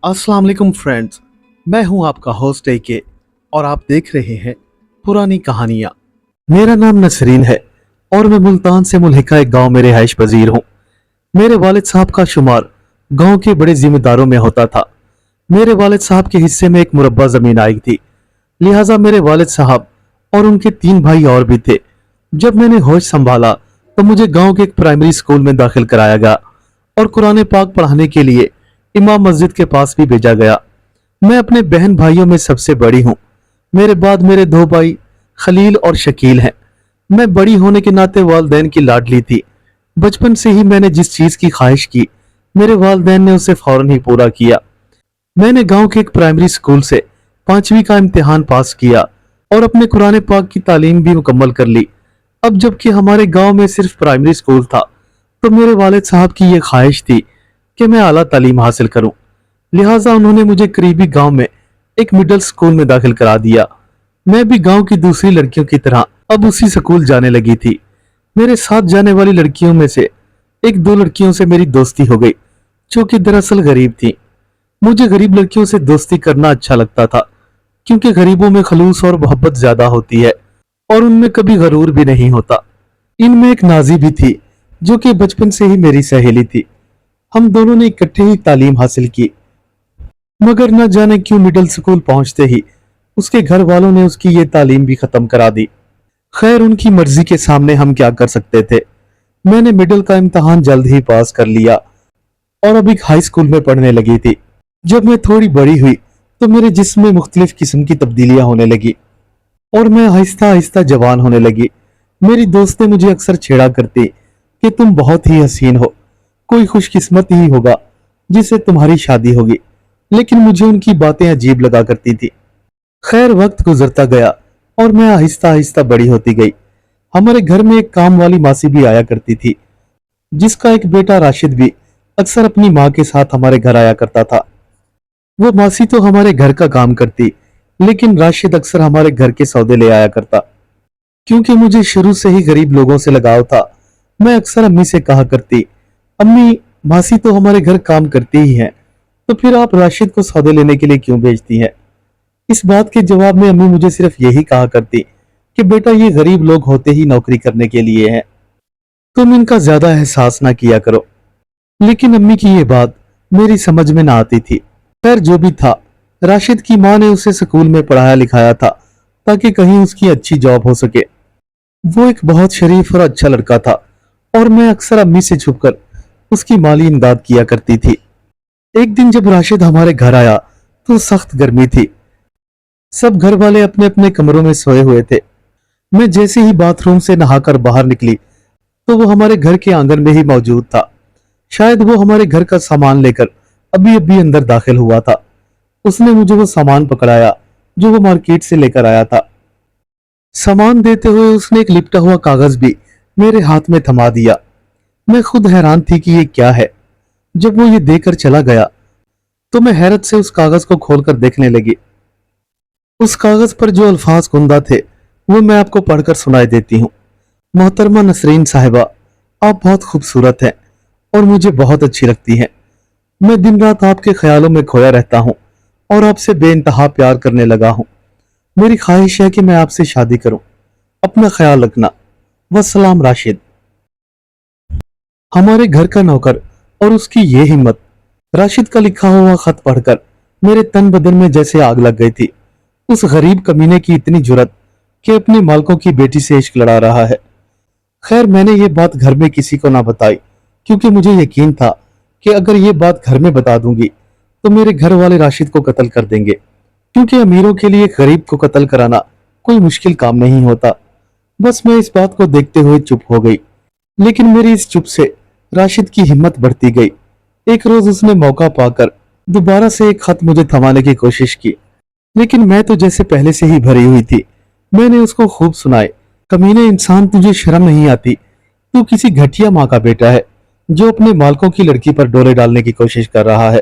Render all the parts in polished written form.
अस्सलाम वालेकुम फ्रेंड्स, मैं हूं आपका होस्ट AK और आप देख रहे हैं पुरानी कहानियां। मेरा नाम नसरीन है और मैं मुल्तान से मुल्हिका एक गांव में रिहाइश पजीर हूं। मेरे वालिद साहब का शुमार गांव के बड़े जिम्मेदारों में होता था। मेरे वालिद साहब के हिस्से में एक मुरब्बा जमीन आई थी, लिहाजा मेरे वालिद साहब और उनके 3 भाई और भी थे। जब मैंने होश संभाला तो मुझे गांव के एक प्राइमरी स्कूल में दाखिल कराया गया और कुरान पाक पढ़ाने के लिए इमाम मस्जिद के पास भी भेजा गया। मैं अपने बहन भाइयों में सबसे बड़ी हूँ। मेरे बाद मेरे 2 भाई खलील और शकील हैं। मैं बड़ी होने के नाते वालदैन की लाडली थी। बचपन से ही मैंने जिस चीज की ख्वाहिश की, मेरे वालदैन ने उसे फौरन ही पूरा किया। मैंने गांव के एक प्राइमरी स्कूल से 5वीं का इम्तिहान पास किया और अपने कुरान पाक की तालीम भी मुकम्मल कर ली। अब जबकि हमारे गांव में सिर्फ प्राइमरी स्कूल था, तो मेरे वालिद साहब की यह ख्वाहिश थी कि मैं आला तालीम हासिल करूं। लिहाजा उन्होंने मुझे करीबी गांव में एक मिडिल स्कूल में दाखिल करा दिया। मैं भी गांव की दूसरी लड़कियों की तरह अब उसी स्कूल जाने लगी थी। मेरे साथ जाने वाली लड़कियों में से 1-2 लड़कियों से मेरी दोस्ती हो गई, जो कि दरअसल गरीब थी। मुझे गरीब लड़कियों से दोस्ती करना अच्छा लगता था, क्योंकि गरीबों में खलूस और मोहब्बत ज्यादा होती है और उनमें कभी गरूर भी नहीं होता। इनमें एक नाजी भी थी, जो कि बचपन से ही मेरी सहेली थी। हम दोनों ने इकट्ठे ही तालीम हासिल की, मगर न जाने क्यों मिडिल स्कूल पहुंचते ही उसके घर वालों ने उसकी ये तालीम भी खत्म करा दी। खैर, उनकी मर्जी के सामने हम क्या कर सकते थे। मैंने मिडिल का इम्तिहान जल्द ही पास कर लिया और अब एक हाई स्कूल में पढ़ने लगी थी। जब मैं थोड़ी बड़ी हुई तो मेरे जिस्म में मुख्तलिफ किस्म की तब्दीलियां होने लगी और मैं आहिस्ता आहिस्ता जवान होने लगी। मेरी दोस्तें मुझे अक्सर छेड़ा करती कि तुम बहुत ही हसीन हो, कोई खुशकिस्मत ही होगा जिससे तुम्हारी शादी होगी, लेकिन मुझे उनकी बातें अजीब लगा करती थी। खैर, वक्त गुजरता गया और मैं आहिस्ता आहिस्ता बड़ी होती गई। हमारे घर में एक काम वाली मासी भी आया करती थी, जिसका एक बेटा राशिद भी अक्सर अपनी माँ के साथ हमारे घर आया करता था। वो मासी तो हमारे घर का काम करती, लेकिन राशिद अक्सर हमारे घर के सौदे ले आया करता। क्योंकि मुझे शुरू से ही गरीब लोगों से लगाव था, मैं अक्सर अम्मी से कहा करती, अम्मी, मासी तो हमारे घर काम करती ही है, तो फिर आप राशिद को सौदे लेने के लिए क्यों भेजती हैं? इस बात के जवाब में अम्मी मुझे सिर्फ यही कहा करती कि बेटा, ये गरीब लोग होते ही नौकरी करने के लिए हैं, तुम इनका ज्यादा एहसास ना किया करो। लेकिन अम्मी की ये बात मेरी समझ में ना आती थी। खैर, जो भी था, राशिद की माँ ने उसे स्कूल में पढ़ाया लिखाया था ताकि कहीं उसकी अच्छी जॉब हो सके। वो एक बहुत शरीफ और अच्छा लड़का था और मैं अक्सर अम्मी से छुपकर उसकी माली इमदाद किया करती थी। एक दिन जब राशिद हमारे घर आया तो सख्त गर्मी थी। सब घर वाले अपने अपने कमरों में सोए हुए थे। मैं जैसे ही बाथरूम से नहाकर बाहर निकली तो वो हमारे घर के आंगन में ही मौजूद था। शायद वो हमारे घर का सामान लेकर अभी अभी अंदर दाखिल हुआ था। उसने मुझे वो सामान पकड़ाया जो वो मार्केट से लेकर आया था। सामान देते हुए उसने एक लिपटा हुआ कागज भी मेरे हाथ में थमा दिया। मैं खुद हैरान थी कि ये क्या है। जब वो ये देकर चला गया तो मैं हैरत से उस कागज को खोलकर देखने लगी। उस कागज पर जो अल्फाज कुंदा थे वो मैं आपको पढ़कर सुनाई देती हूँ। मोहतरमा नसरीन साहिबा, आप बहुत खूबसूरत हैं और मुझे बहुत अच्छी लगती हैं। मैं दिन रात आपके ख्यालों में खोया रहता हूँ और आपसे बेइंतहा प्यार करने लगा हूँ। मेरी ख्वाहिश है कि मैं आपसे शादी करूं। अपना ख्याल रखना। वस्सलाम, राशिद। हमारे घर का नौकर और उसकी ये हिम्मत। राशिद का लिखा हुआ खत पढ़कर मेरे तन बदन में जैसे आग लग गई थी। उस गरीब कमीने की इतनी जुर्रत कि अपने मालकों की बेटी से इश्क लड़ा रहा है। खैर, मैंने ये बात घर में किसी को ना बताई, क्योंकि मुझे यकीन था कि अगर ये बात घर में बता दूंगी तो मेरे घर वाले राशिद को कत्ल कर देंगे, क्योंकि अमीरों के लिए गरीब को कत्ल कराना कोई मुश्किल काम नहीं होता। बस मैं इस बात को देखते हुए चुप हो गई, लेकिन मेरी इस चुप से राशिद की हिम्मत बढ़ती गई। एक रोज उसने मौका पाकर दोबारा से एक खत मुझे थमाने की कोशिश की, लेकिन मैं तो जैसे पहले से ही भरी हुई थी। मैंने उसको खूब सुनाए, कमीने इंसान, तुझे शर्म नहीं आती? तू किसी घटिया माँ का बेटा है जो अपने मालकों की लड़की पर डोरे डालने की कोशिश कर रहा है।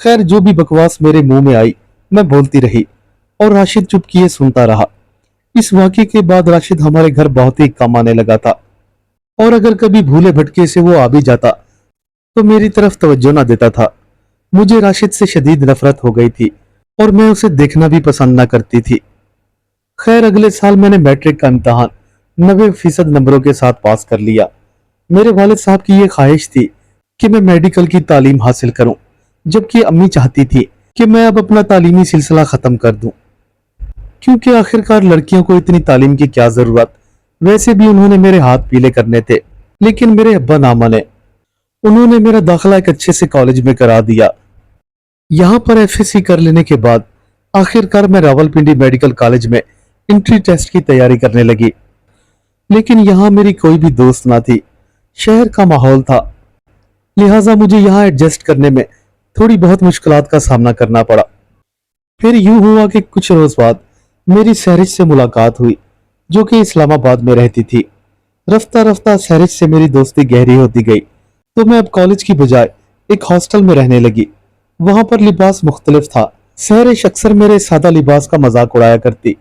खैर, जो भी बकवास मेरे मुंह में आई मैं बोलती रही और राशिद चुप किए सुनता रहा। इस वाक़े के बाद राशिद हमारे घर बहुत ही कम आने लगा था और अगर कभी भूले भटके से वो आ भी जाता तो मेरी तरफ तवज्जो ना देता था। मुझे राशिद से शदीद नफरत हो गई थी और मैं उसे देखना भी पसंद ना करती थी। खैर अगले साल मैंने मैट्रिक का इम्तहान 90% नंबरों के साथ पास कर लिया। मेरे वालिद साहब की ये ख्वाहिश थी कि मैं मेडिकल की तालीम हासिल करूं, जबकि अम्मी चाहती थी कि मैं अब अपना तालीमी सिलसिला खत्म कर दूं, क्योंकि आखिरकार लड़कियों को इतनी तालीम की क्या जरूरत। वैसे भी उन्होंने मेरे हाथ पीले करने थे, लेकिन मेरे अब्बा ना माने। उन्होंने मेरा दाखिला एक अच्छे से कॉलेज में करा दिया। यहाँ पर एफएससी कर लेने के बाद आखिरकार मैं रावलपिंडी मेडिकल कॉलेज में एंट्री टेस्ट की तैयारी करने लगी। लेकिन यहाँ मेरी कोई भी दोस्त ना थी, शहर का माहौल था, लिहाजा मुझे यहाँ एडजस्ट करने में थोड़ी बहुत मुश्किलात का सामना करना पड़ा। फिर यूं हुआ कि कुछ रोज बाद मेरी सहरिश से मुलाकात हुई, जो कि इस्लामाबाद में रहती थी। रफ्ता रफ्ता सहरिश से मेरी दोस्ती गहरी होती गई, तो मैं अब कॉलेज की बजाय एक हॉस्टल में रहने लगी। वहां पर लिबास मुख्तलिफ था। सहरिश अक्सर मेरे सादा लिबास का मजाक उड़ाया करती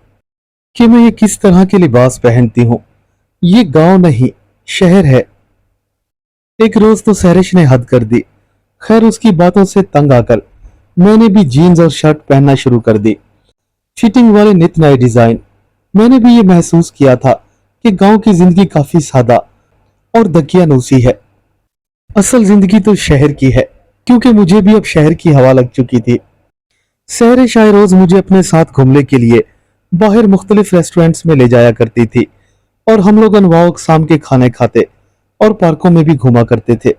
कि मैं ये किस तरह के लिबास पहनती हूँ, ये गांव नहीं शहर है। एक रोज तो सहरिश ने हद कर दी। खैर उसकी बातों से तंग आकर मैंने भी जीन्स और शर्ट पहनना शुरू कर दी, फिटिंग वाले नित नए डिजाइन। मैंने भी ये महसूस किया था कि गांव की जिंदगी काफी सादा और दकियानूसी है। असल जिंदगी तो शहर की है, क्योंकि मुझे भी अब शहर की हवा लग चुकी थी। सहरिश आए रोज मुझे अपने साथ घूमने के लिए बाहर मुख्तलिफ रेस्टोरेंट्स में ले जाया करती थी और हम लोग अनवाओ अक़साम के खाने खाते और पार्कों में भी घूमा करते थे।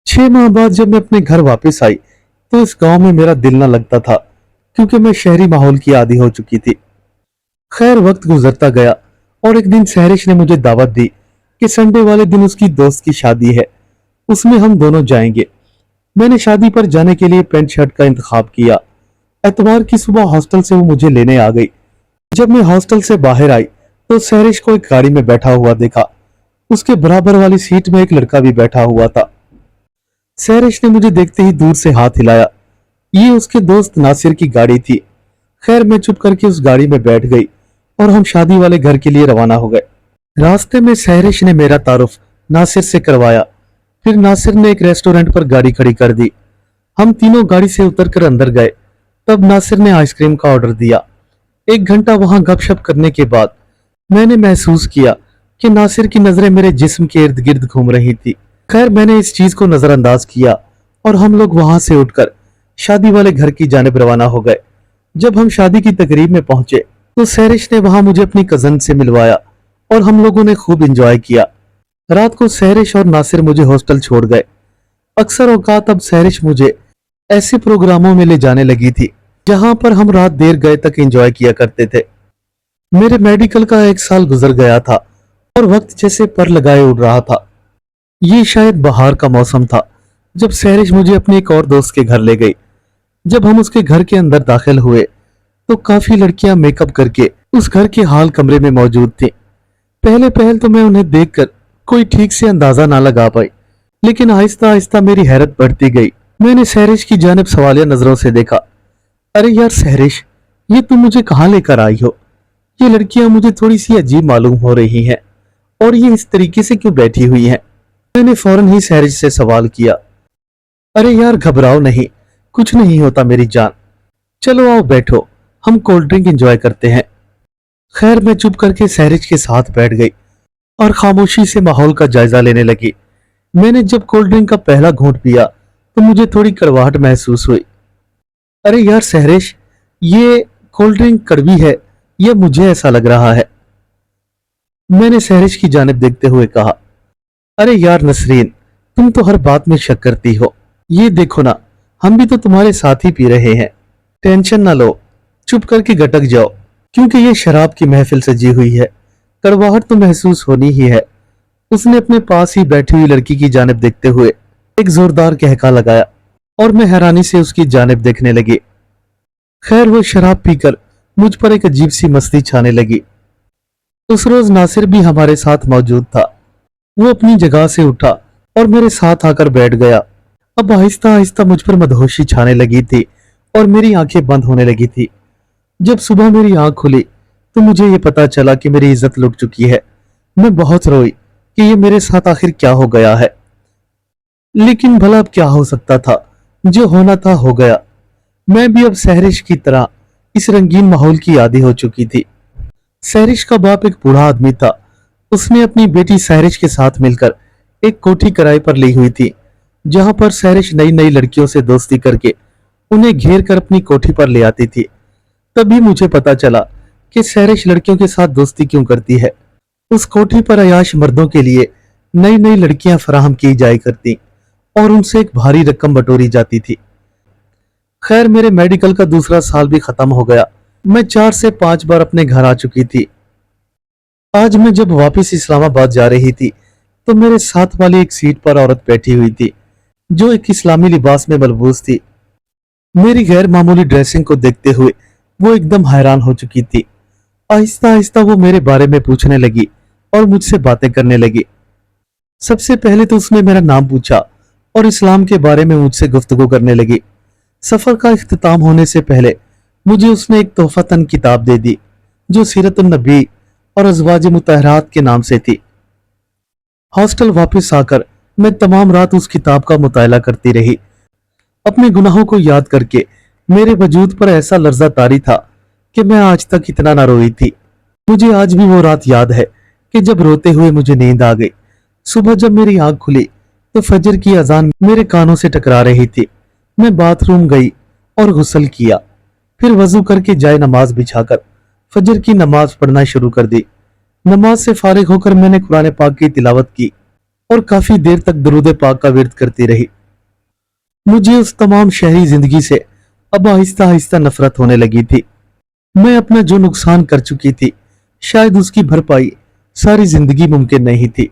6 माह बाद जब मैं अपने घर वापस आई तो इस गांव में मेरा दिल न लगता था, क्योंकि मैं शहरी माहौल की आदी हो चुकी थी। खैर वक्त गुजरता गया और एक दिन सहरिश ने मुझे दावत दी कि संडे वाले दिन उसकी दोस्त की शादी है, उसमें हम दोनों जाएंगे। मैंने शादी पर जाने के लिए पैंट शर्ट का इंतखाब किया। एतवार की सुबह हॉस्टल से वो मुझे लेने आ गई। जब मैं हॉस्टल से बाहर आई तो सहरिश को एक गाड़ी में बैठा हुआ देखा। उसके बराबर वाली सीट में एक लड़का भी बैठा हुआ था। सहरिश ने मुझे देखते ही दूर से हाथ हिलाया। ये उसके दोस्त नासिर की गाड़ी थी। खैर मैं चुप करके उस गाड़ी में बैठ गई और हम शादी वाले घर के लिए रवाना हो गए। रास्ते में सहरिश ने मेरा तारुफ नासिर से करवाया। फिर नासिर ने एक रेस्टोरेंट पर गाड़ी खड़ी कर दी। हम तीनों गाड़ी से उतरकर अंदर गए। तब नासिर ने आइसक्रीम का ऑर्डर दिया। 1 घंटा वहां गपशप करने के बाद मैंने महसूस किया कि नासिर की नजरें मेरे जिस्म के इर्द गिर्द घूम रही थी। खैर मैंने इस चीज को नजरअंदाज किया और हम लोग वहां से उठकर शादी वाले घर की जानिब रवाना हो गए। जब हम शादी की तकरीब में पहुंचे तो सहरिश ने वहां मुझे अपनी कजन से मिलवाया और हम लोगों ने खूब एंजॉय किया। रात को सहरिश और नासिर मुझे हॉस्टल छोड़ गए। अक्सर औकात अब सहरिश मुझे ऐसे प्रोग्रामों में ले जाने लगी थी जहां पर हम रात देर गए तक एंजॉय किया करते थे। मेरे मेडिकल का 1 साल गुजर गया था और वक्त जैसे पर लगाए उड़ रहा था। ये शायद बहार का मौसम था जब सहरिश मुझे अपने एक और दोस्त के घर ले गई। जब हम उसके घर के अंदर दाखिल हुए तो काफी लड़कियां मेकअप करके उस घर के हाल कमरे में मौजूद थीं। पहले पहल तो मैं उन्हें देखकर कोई ठीक से अंदाजा ना लगा पाई, लेकिन आहिस्ता आहिस्ता मेरी हैरत बढ़ती गई। मैंने सहरिश की जानिब सवालिया नजरों से देखा। अरे यार सहरिश, ये तुम मुझे कहाँ लेकर आई हो? ये लड़कियां मुझे थोड़ी सी अजीब मालूम हो रही हैं और ये इस तरीके से क्यों बैठी हुई हैं? मैंने फौरन ही सहरिश से सवाल किया। अरे यार घबराओ नहीं, कुछ नहीं होता मेरी जान। चलो आओ बैठो, हम कोल्ड ड्रिंक एंजॉय करते हैं। खैर मैं चुप करके सहरिश के साथ बैठ गई और खामोशी से माहौल का जायजा लेने लगी। मैंने जब कोल्ड ड्रिंक का पहला घूंट पिया तो मुझे थोड़ी कड़वाहट महसूस हुई। अरे यार सहरिश, ये कोल्ड ड्रिंक कड़वी है, यह मुझे ऐसा लग रहा है। मैंने सहरिश की जानिब देखते हुए कहा। अरे यार नसरीन, तुम तो हर बात में शक करती हो। ये देखो ना, हम भी तो तुम्हारे साथ ही पी रहे हैं। टेंशन ना लो, चुप करके गटक जाओ, क्योंकि ये शराब की महफिल सजी हुई है, कड़वाहट तो महसूस होनी ही है। उसने अपने पास ही बैठी हुई लड़की की जानिब देखते हुए एक जोरदार कहका लगाया और मैं हैरानी से उसकी जानिब देखने लगी। खैर वो शराब पीकर मुझ पर एक अजीब सी मस्ती छाने लगी। उस रोज नासिर भी हमारे साथ मौजूद था। वो अपनी जगह से उठा और मेरे साथ आकर बैठ गया। अब आहिस्ता आहिस्ता मुझ पर मदहोशी छाने लगी थी और मेरी आंखें बंद होने लगी थी। जब सुबह मेरी आंख खुली तो मुझे ये पता चला कि मेरी इज्जत लुट चुकी है। मैं बहुत रोई कि ये मेरे साथ आखिर क्या हो गया है। लेकिन भला अब क्या हो सकता था? जो होना था हो गया। मैं भी अब सहरिश की तरह इस रंगीन माहौल की आदी हो चुकी थी। सहरिश का बाप एक बूढ़ा आदमी था। उसने अपनी बेटी सहरिश के साथ मिलकर एक कोठी किराए पर ली हुई थी, जहां पर सहरिश नई नई लड़कियों से दोस्ती करके उन्हें घेर कर अपनी कोठी पर ले आती थी। तभी मुझे पता चला कि सहरिश लड़कियों के साथ दोस्ती क्यों करती है। उस कोठी पर अयाश मर्दों के लिए नई नई लड़कियां फराहम की जाया करती और उनसे एक भारी रकम बटोरी जाती थी। खैर, मेरे मेडिकल का दूसरा साल भी खत्म हो गया। मैं 4 से 5 बार अपने घर आ चुकी थी। आज मैं जब वापस इस्लामाबाद जा रही थी तो मेरे साथ वाली एक सीट पर औरत बैठी हुई थी जो एक इस्लामी लिबास में मलबूस थी। मेरी गैर मामूली ड्रेसिंग को देखते हुए वो एकदम हैरान हो चुकी थी। आहिस्ता आहिस्ता वो मेरे बारे में पूछने लगी और मुझसे बातें करने लगी। सबसे पहले तो उसने मेरा नाम पूछा और इस्लाम के बारे में मुझसे गुफ्तगू करने लगी। सफर का इख्तिताम होने से पहले मुझे उसने एक तोहफतन किताब दे दी जो सीरतुन नबी और अज़वाज मुतहरात के नाम से थी। हॉस्टल वापस आकर मैं तमाम रात उस किताब का मुताला करती रही। अपने गुनाहों को याद करके मेरे वजूद पर ऐसा लर्जा तारी था कि मैं आज तक इतना ना रोई थी। मुझे आज भी वो रात याद है कि जब रोते हुए मुझे नींद आ गई। सुबह जब मेरी आंख खुली तो फजर की अजान मेरे कानों से टकरा रही थी। मैं बाथरूम गई और गुस्ल किया, फिर वजू करके जाए नमाज बिछाकर फजर की नमाज पढ़ना शुरू कर दी। नमाज से फारिग होकर मैंने कुरान पाक की तिलावत की और काफी देर तक दरूद पाक का विर्द करती रही। मुझे उस तमाम शहरी जिंदगी से अब आहिस्ता आहिस्ता नफरत होने लगी थी। मैं अपना जो नुकसान कर चुकी थी शायद उसकी भरपाई सारी जिंदगी मुमकिन नहीं थी।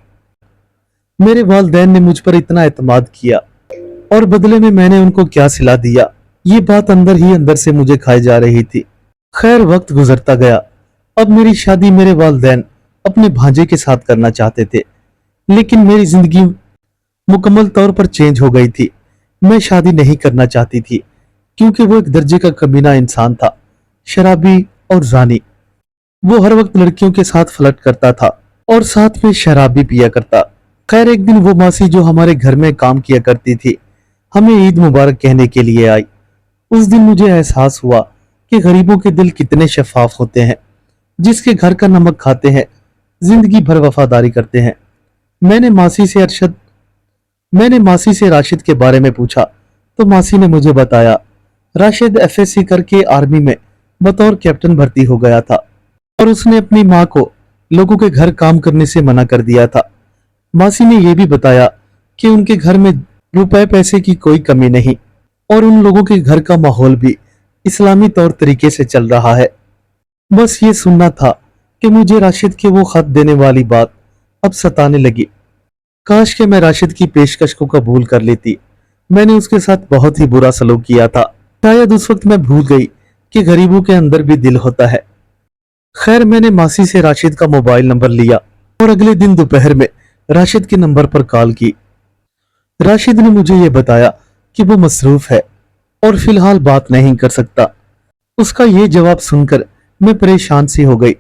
मेरे वालिदैन ने मुझ पर इतना एतमाद किया और बदले में मैंने उनको क्या सिला दिया, ये बात अंदर ही अंदर से मुझे खाई जा रही थी। खैर, वक्त गुजरता गया। अब मेरी शादी मेरे वालिदैन अपने भांजे के साथ करना चाहते थे, लेकिन मेरी जिंदगी मुकम्मल तौर पर चेंज हो गई थी। मैं शादी नहीं करना चाहती थी क्योंकि वो एक दर्जे का कमीना इंसान था, शराबी और जानी। वो हर वक्त लड़कियों के साथ फ्लर्ट करता था और साथ में शराब भी पिया करता। खैर, एक दिन वो मासी जो हमारे घर में काम किया करती थी हमें ईद मुबारक कहने के लिए आई। उस दिन मुझे एहसास हुआ कि गरीबों के दिल कितने शफाफ होते हैं। जिसके घर का नमक खाते हैं जिंदगी भर वफादारी करते हैं। मैंने मासी से राशिद के बारे में पूछा तो मासी ने मुझे बताया राशिद एफएससी करके आर्मी में बतौर कैप्टन भर्ती हो गया था और उसने अपनी माँ को लोगों के घर काम करने से मना कर दिया था। मासी ने यह भी बताया कि उनके घर में रुपए पैसे की कोई कमी नहीं और उन लोगों के घर का माहौल भी इस्लामी तौर तरीके से चल रहा है। बस ये सुनना था कि मुझे राशिद के वो खत देने वाली बात अब सताने लगी। काश कि मैं राशिद की पेशकश को कबूल कर लेती। मैंने उसके साथ बहुत ही बुरा सलूक किया था। शायद उस वक्त मैं भूल गई कि गरीबों के अंदर भी दिल होता है। खैर, मैंने मासी से राशिद का मोबाइल नंबर लिया और अगले दिन दोपहर में राशिद के नंबर पर कॉल की। राशिद ने मुझे यह बताया कि वो मसरूफ है और फिलहाल बात नहीं कर सकता। उसका ये जवाब सुनकर मैं परेशान सी हो गई।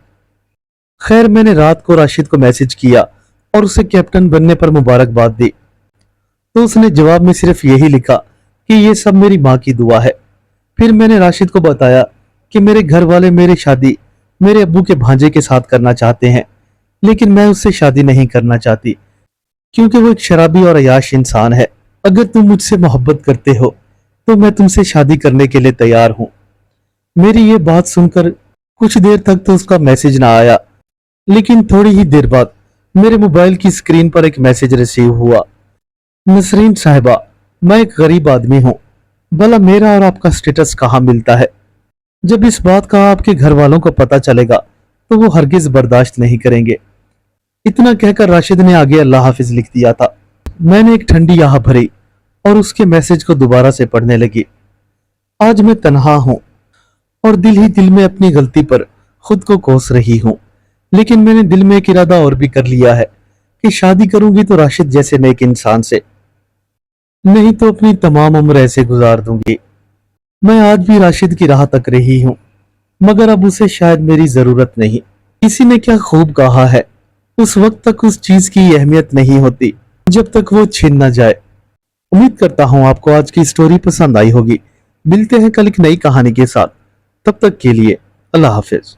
खैर, मैंने रात को राशिद को मैसेज किया और उसे कैप्टन बनने पर मुबारकबाद दी तो उसने जवाब में सिर्फ यही लिखा कि ये सब मेरी माँ की दुआ है। फिर मैंने राशिद को बताया कि मेरे घर वाले मेरी शादी मेरे अब्बू के भांजे के साथ करना चाहते हैं, लेकिन मैं उससे शादी नहीं करना चाहती क्योंकि वो एक शराबी और अयाश इंसान है। अगर तुम मुझसे मोहब्बत करते हो तो मैं तुमसे शादी करने के लिए तैयार हूँ। मेरी ये बात सुनकर कुछ देर तक तो उसका मैसेज ना आया, लेकिन थोड़ी ही देर बाद मेरे मोबाइल की स्क्रीन पर एक मैसेज रिसीव हुआ। नसरीन साहिबा, मैं एक गरीब आदमी हूँ, भला मेरा और आपका स्टेटस कहाँ मिलता है? जब इस बात का आपके घर वालों को पता चलेगा तो वो हरगिज बर्दाश्त नहीं करेंगे। इतना कहकर राशिद ने आगे अल्लाह हाफिज लिख दिया था। मैंने एक ठंडी आह भरी और उसके मैसेज को दोबारा से पढ़ने लगी। आज मैं तन्हा हूँ और दिल ही दिल में अपनी गलती पर खुद को कोस रही हूँ, लेकिन मैंने दिल में एक इरादा और भी कर लिया है कि शादी करूंगी तो राशिद जैसे नेक इंसान से, नहीं तो अपनी तमाम उम्र ऐसे गुजार दूंगी। मैं आज भी राशिद की राह तक रही हूँ, मगर अब उसे शायद मेरी जरूरत नहीं। किसी ने क्या खूब कहा है, उस वक्त तक उस चीज की अहमियत नहीं होती जब तक वो छीन न जाए। उम्मीद करता हूँ आपको आज की स्टोरी पसंद आई होगी। मिलते हैं कल एक नई कहानी के साथ। तब तक के लिए अल्लाह हाफिज।